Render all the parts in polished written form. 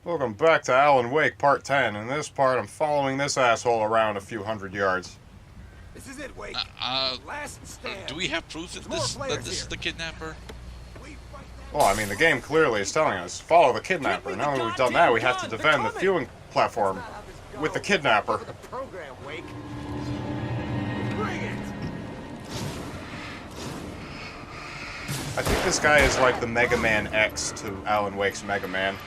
Welcome back to Alan Wake Part 10. In this part, I'm following this asshole around a few hundred yards. This is it, Wake. Last stand. Do we have proof that this is the kidnapper? Well, I mean, the game clearly is telling us, follow the kidnapper. Now that we've done that, we have to defend the fueling platform with the kidnapper. The program, Wake. Bring it. I think this guy is like the Mega Man X to Alan Wake's Mega Man.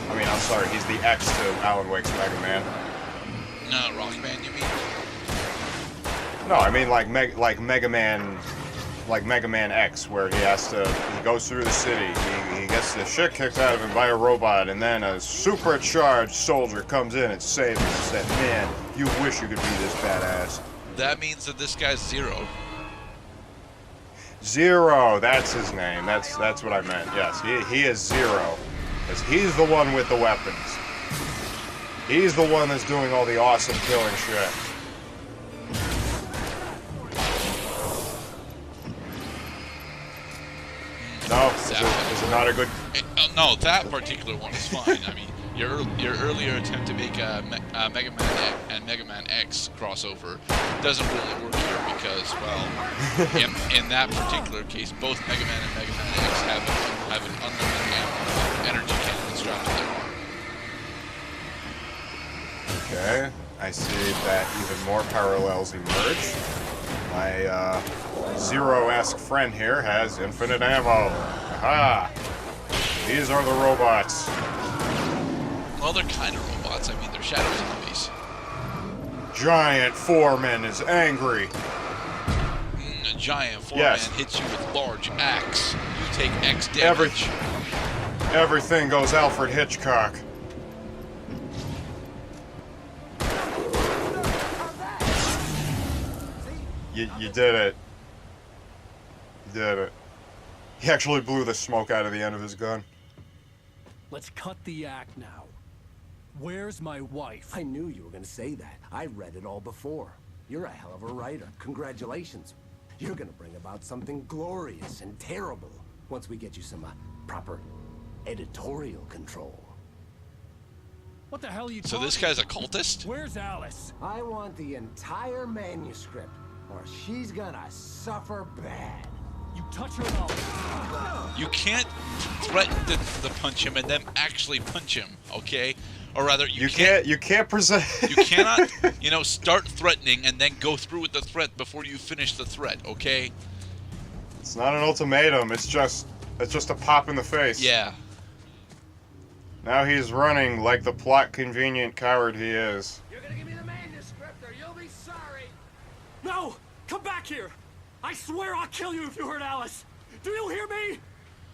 I mean, I'm sorry, he's the X to Alan Wake's Mega Man. No, Rockman, you mean? No, I mean like Mega Man X, where he goes through the city, he gets the shit kicked out of him by a robot, and then a supercharged soldier comes in and saves him and says, man, you wish you could be this badass. That means that this guy's Zero. Zero, that's his name. That's what I meant. Yes, he is Zero. Because he's the one with the weapons. He's the one that's doing all the awesome killing shit. No, is it not a good... No, that particular one is fine. I mean, your earlier attempt to make a Mega Man and Mega Man X crossover doesn't really work here because, well, in that particular case, both Mega Man and Mega Man X have an unlimited energy cannon strapped to their arm. Okay, I see that even more parallels emerge. My Zero-esque friend here has infinite ammo. Aha! These are the robots. Well, they're kind of robots. I mean, they're shadows enemies. Giant foreman is angry. A giant foreman hits you with large axe. You take X damage. Everything goes Alfred Hitchcock. You did it. You did it. He actually blew the smoke out of the end of his gun. Let's cut the act now. Where's my wife? I knew you were going to say that. I read it all before. You're a hell of a writer. Congratulations. You're going to bring about something glorious and terrible once we get you some proper editorial control. What the hell are you So talking this guy's a about? cultist? Where's Alice? I want the entire manuscript, or she's gonna suffer bad. You touch her now. You can't threaten to punch him and then actually punch him, okay? Or rather, you can't present. You cannot, start threatening and then go through with the threat before you finish the threat, okay? It's not an ultimatum. It's just a pop in the face. Yeah. Now he's running like the plot-convenient coward he is. You're gonna give me the manuscript, or you'll be sorry. No! Come back here! I swear I'll kill you if you hurt Alice! Do you hear me?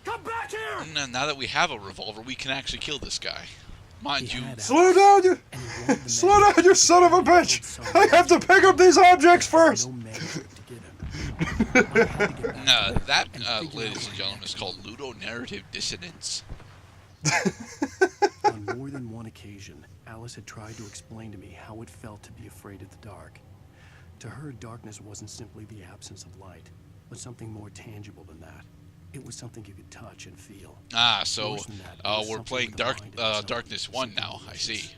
Come back here! Now that we have a revolver, we can actually kill this guy. Mind you... Slow down, you... Slow down, you son of a bitch! I have to pick up these objects first! No, that, ladies and gentlemen, is called ludonarrative dissonance. On more than one occasion, Alice had tried to explain to me how it felt to be afraid of the dark. To her, darkness wasn't simply the absence of light, but something more tangible than that. It was something you could touch and feel. Ah, so we're playing Darkness 1 now, I see.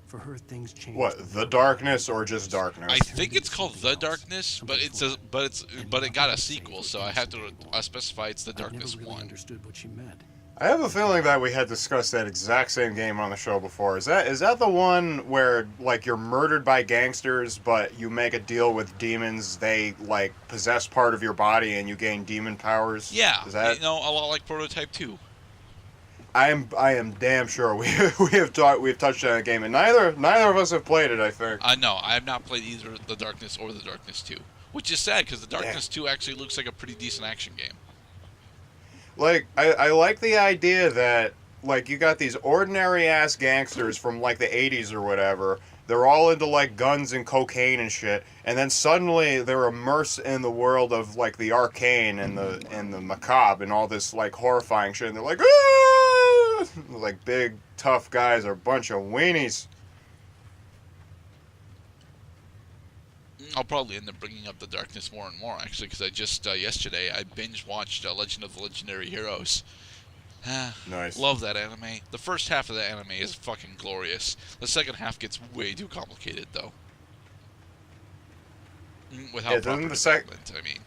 For her, things changed. What, The Darkness or just Darkness? I think it's called The Darkness, but it got a sequel, so I have to specify it's The Darkness 1. Understood what she meant. I have a feeling that we had discussed that exact same game on the show before. Is that the one where, like, you're murdered by gangsters, but you make a deal with demons, they, like, possess part of your body and you gain demon powers? Yeah, is that... a lot like Prototype 2. I am damn sure we've touched on a game, and neither of us have played it, I think. No, I have not played either The Darkness or The Darkness 2, which is sad because The Darkness 2 actually looks like a pretty decent action game. Like, I like the idea that, like, you got these ordinary-ass gangsters from, like, the 80s or whatever. They're all into, like, guns and cocaine and shit. And then suddenly they're immersed in the world of, like, the arcane and the macabre and all this, like, horrifying shit. And they're like, ah! Like, big, tough guys are a bunch of weenies. I'll probably end up bringing up The Darkness more and more, actually, because I just, yesterday, I binge-watched Legend of the Legendary Heroes. Nice. Love that anime. The first half of the anime is fucking glorious. The second half gets way too complicated, though. Without Yeah, proper doesn't the development, I mean.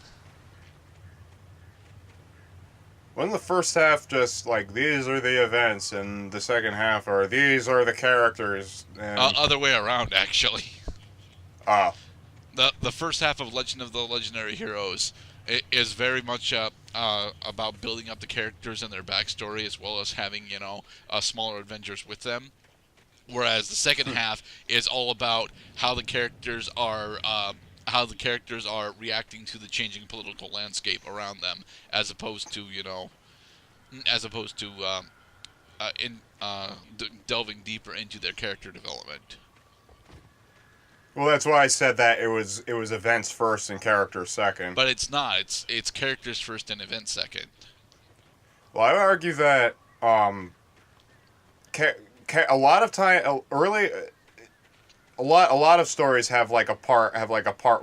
Wasn't the first half just like, these are the events, and the second half are, these are the characters, and... Other way around, actually. Oh. The first half of Legend of the Legendary Heroes is very much about building up the characters and their backstory, as well as having, smaller adventures with them. Whereas the second half is all about how the characters are reacting to the changing political landscape around them, as opposed to delving deeper into their character development. Well, that's why I said that it was events first and characters second. But it's not. It's characters first and events second. Well, I would argue that a lot of time early. A lot of stories have like a part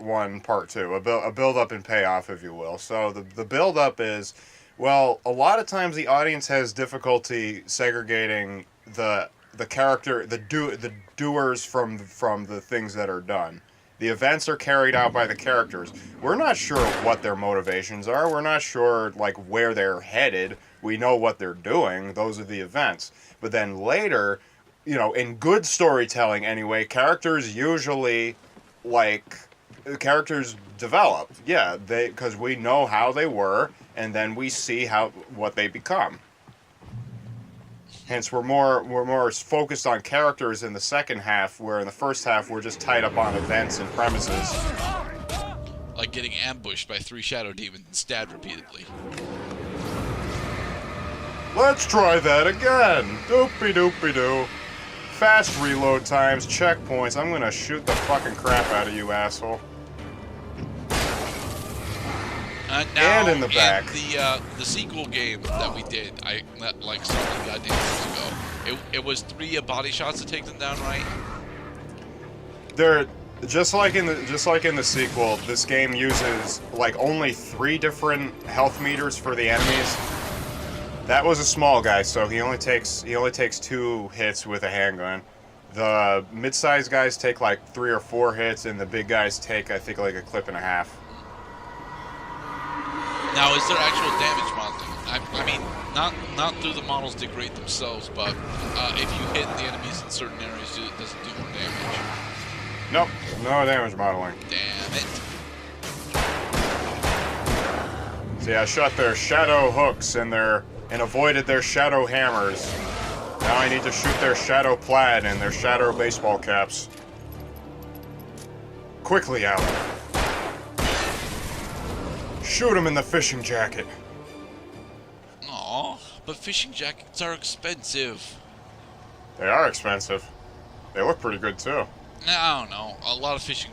one, part two, a build up and payoff, if you will. So the build up is, well, a lot of times the audience has difficulty segregating the character, the doers from the things that are done. The events are carried out by the characters. We're not sure what their motivations are. We're not sure like where they're headed. We know what they're doing. Those are the events. But then later, in good storytelling anyway, characters usually, characters develop. Yeah, because we know how they were, and then we see what they become. Hence, we're more focused on characters in the second half, where in the first half we're just tied up on events and premises. Like getting ambushed by 3 shadow demons and stabbed repeatedly. Let's try that again! Doopy-doopy-doo. Fast reload times, checkpoints. I'm gonna shoot the fucking crap out of you, asshole. Now, and in the back. The sequel game that we did, like so many goddamn years ago, it was 3 body shots to take them down, right? They're just like in the sequel. This game uses like only 3 different health meters for the enemies. That was a small guy, so he only takes 2 hits with a handgun. The mid-sized guys take like 3 or 4 hits, and the big guys take, I think, like a clip and a half. Now, is there actual damage modeling? I mean, not through the models degrade themselves, but if you hit the enemies in certain areas, does it do more damage? Nope, no damage modeling. Damn it. See, I shot their shadow hooks and avoided their shadow hammers. Now I need to shoot their shadow plaid and their shadow baseball caps. Quickly, Alan. Shoot him in the fishing jacket. Aw, but fishing jackets are expensive. They are expensive. They look pretty good, too. I don't know. A lot of fishing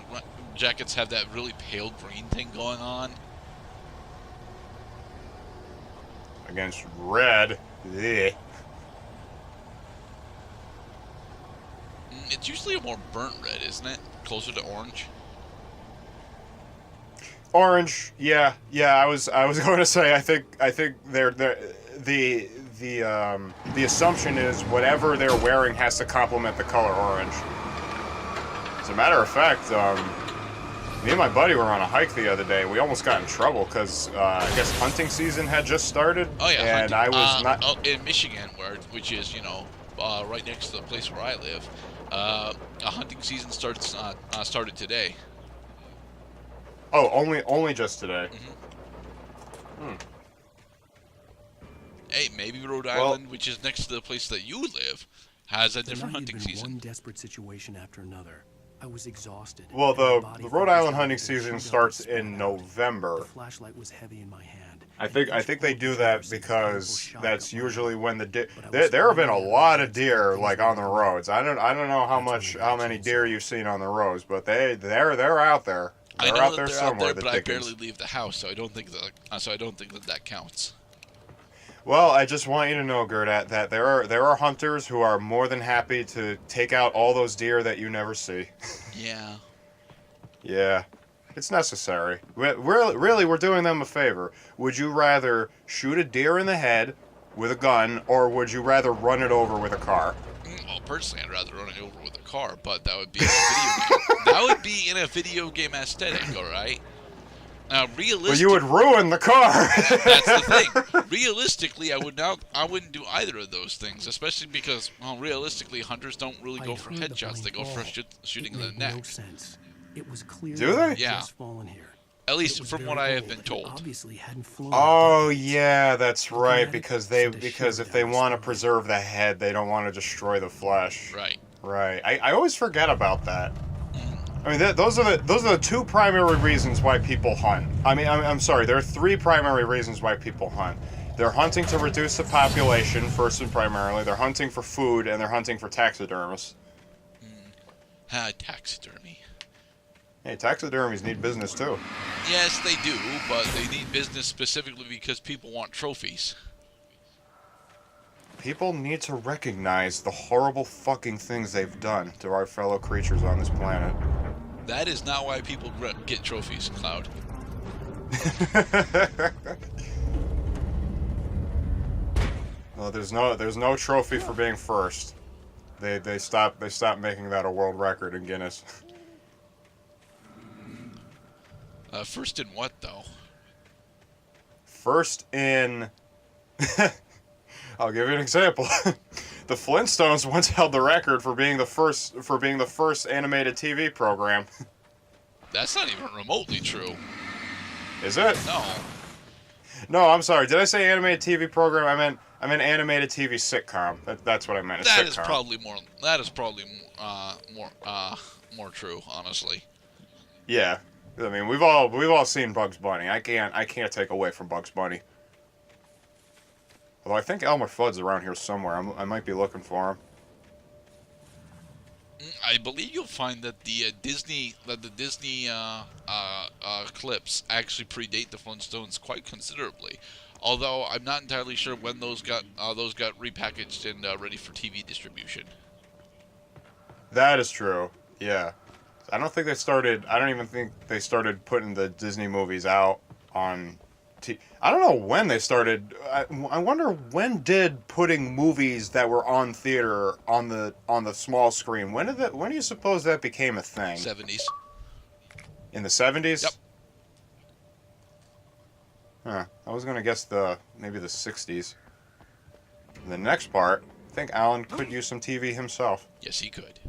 jackets have that really pale green thing going on. Against red. Blech. It's usually a more burnt red, isn't it? Closer to orange. Orange, yeah. I was going to say I think the assumption is whatever they're wearing has to complement the color orange. As a matter of fact, me and my buddy were on a hike the other day. We almost got in trouble because I guess hunting season had just started. Oh yeah, and I was not in Michigan, which is right next to the place where I live. A hunting season started today. Oh, only just today. Mm-hmm. Hey, maybe Rhode Island, which is next to the place that you live, has a different hunting season. One desperate situation after another. I was exhausted. Well, the Rhode Island hunting season starts in November. The flashlight was heavy in my hand. I think they do that because that's usually when the deer. There have been a lot of deer like on the roads. I don't know how many deer you've seen on the roads, but they're out there. I They're know out that there they're somewhere. out there, but I barely leave the house, so I don't think that counts. Well, I just want you to know, Gerdat, that there are hunters who are more than happy to take out all those deer that you never see. Yeah. Yeah, it's necessary. We're doing them a favor. Would you rather shoot a deer in the head with a gun, or would you rather run it over with a car? Well, personally, I'd rather run it over with a car, but that would be in a video game. That would be in a video game aesthetic, all right? Now, But realistically, you would ruin the car. that's the thing. Realistically, I wouldn't do either of those things, especially because, well, realistically, hunters don't really go I'd for heard the headshots. plane They go for fall. shooting It in the made neck. no sense. It was clear Do that they? it had Yeah. just fallen here. At It least was from very what I have old been and told. obviously hadn't flown. Oh yeah, that's Looking right. at it Because sent a because shiver if they down my want to spine. preserve the head, they don't want to destroy the flesh. Right. Right. I always forget about that. I mean, those are the two primary reasons why people hunt. I mean, I'm sorry. There are three primary reasons why people hunt. They're hunting to reduce the population, first and primarily. They're hunting for food, and they're hunting for taxidermists. Taxidermy. Hey, taxidermies need business too. Yes, they do, but they need business specifically because people want trophies. People need to recognize the horrible fucking things they've done to our fellow creatures on this planet. That is not why people get trophies, Cloud. Well, there's no trophy for being first. They stopped making that a world record in Guinness. First in what, though? First in I'll give you an example. The Flintstones once held the record for being the first animated TV program. That's not even remotely true. Is it? No. No, I'm sorry. Did I say animated TV program? I meant animated TV sitcom. That's what I meant. A That sitcom. is probably more. That is probably more true, honestly. Yeah. I mean, we've all seen Bugs Bunny. I can't take away from Bugs Bunny. Although I think Elmer Fudd's around here somewhere. I might be looking for him. I believe you'll find that the Disney clips actually predate the Flintstones quite considerably. Although I'm not entirely sure when those got repackaged and ready for TV distribution. That is true. Yeah. I don't even think they started putting the Disney movies out on I don't know when they started. I wonder when did putting movies that were on theater on the small screen. When do you suppose that became a thing? 70s. In the 70s? Yep. Huh. I was gonna guess maybe the 60s. The next part, I think Alan could use some TV himself. Yes, he could.